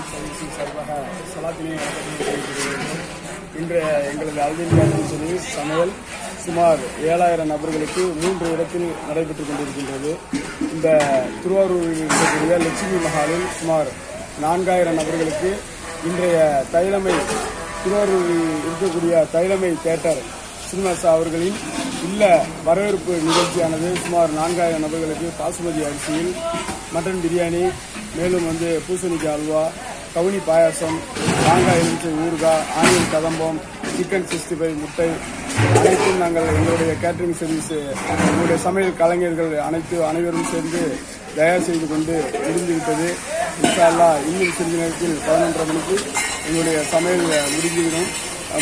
Catering சர்வீஸின் சார்பாக சலாத்தினை வழங்கப்படுகிறது. இன்று எங்களது அல்வின் கேட்டரிங் சர்வீஸ் சமையல் சுமார் 7000 நபர்களுக்கு 3 இடத்தில் நடைபெற்றுக் கொண்டிருக்கின்றது. இந்த திருவாரூரில் இருக்கக்கூடிய லட்சுமி மஹாலில் சுமார் 4000 நபர்களுக்கு இன்றைய திருவாரூரில் இருக்கக்கூடிய தைலமை தியேட்டர் சினிமாசா அவர்களின் இல்ல வரவேற்பு நிகழ்ச்சியானது சுமார் 4000 நபர்களுக்கு பாசுமதி அரிசியில் மட்டன் பிரியாணி, மேலும் பூசணிக்காய் அல்வா, கவுனி பாயாசம், மாங்காய் எலுமிச்சை ஊறுகாய், ஆனியன் கதம்பம், சிக்கன் 65 முட்டை அனைத்தும் நாங்கள் எங்களுடைய கேட்டரிங் சர்வீஸ் எங்களுடைய சமையல் கலைஞர்கள் அனைவரும் சேர்ந்து தயார் செய்து கொண்டு முடிந்துவிட்டது. இன்ஷா அல்லாஹ் இன்னும் சிறிது நேரத்தில் 11:30 மணிக்கு எங்களுடைய சமையல்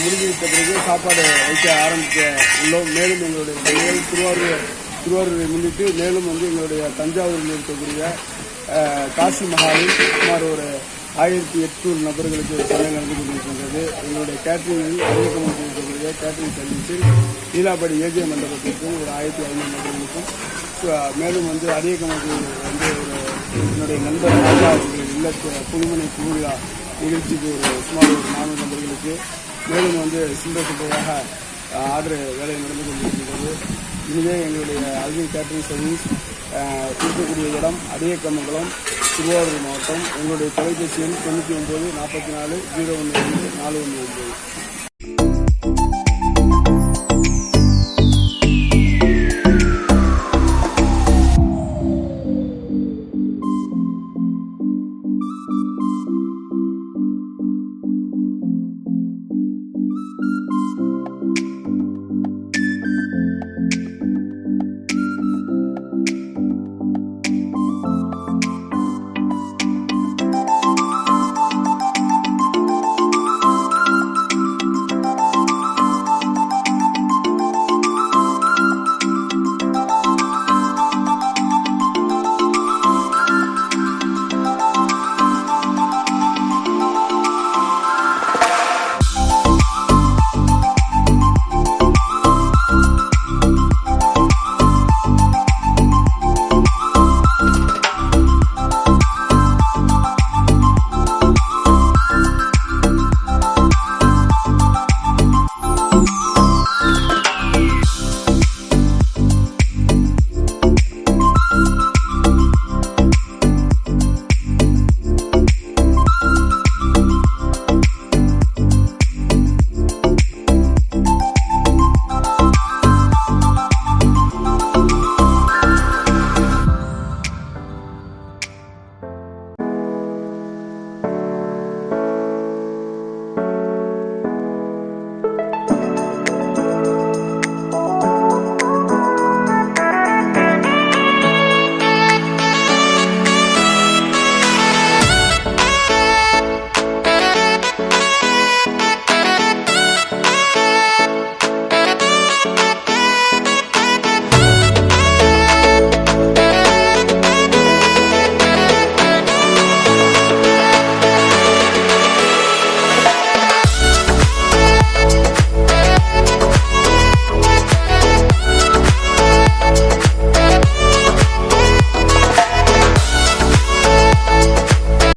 முடிந்துவிட்ட பிறகு சாப்பாடு வைக்க ஆரம்பிக்க உள்ளோம். மேலும் எங்களுடைய சமையல் திருவாரூரை முன்னிட்டு மேலும் எங்களுடைய தஞ்சாவூரில் இருக்கக்கூடிய காசி மஹாலில் சுமார் ஒரு 1800 நபர்களுக்கு சமையல் நடந்து கொண்டிருக்கின்றது. எங்களுடைய கேட்டரிங்கில் அறிமுகமாக இருக்கக்கூடிய கேட்டரிங் சர்வீஸில் நீலாபடி ஏஜே மண்டபத்திற்கும் ஒரு 1500 நபர்களுக்கும், மேலும் அரியக்கமாக என்னுடைய நண்பர் ராஜா அவர்கள் இல்லத்து புதுமனை திருவிழா நிகழ்ச்சிக்கு சுமார் ஒரு 400 நபர்களுக்கு, மேலும் சிந்தமாக ஆர்டர் வேலை நடந்து கொண்டிருக்கின்றது. இதுவே எங்களுடைய அல்வின் கேட்டரிங் சர்வீஸ் இருக்கக்கூடிய இடம் அரியக்கமங்கலம், திருவாரூர் மாவட்டம். எங்களுடைய தொலைபேசி எண் 99 44 01 419.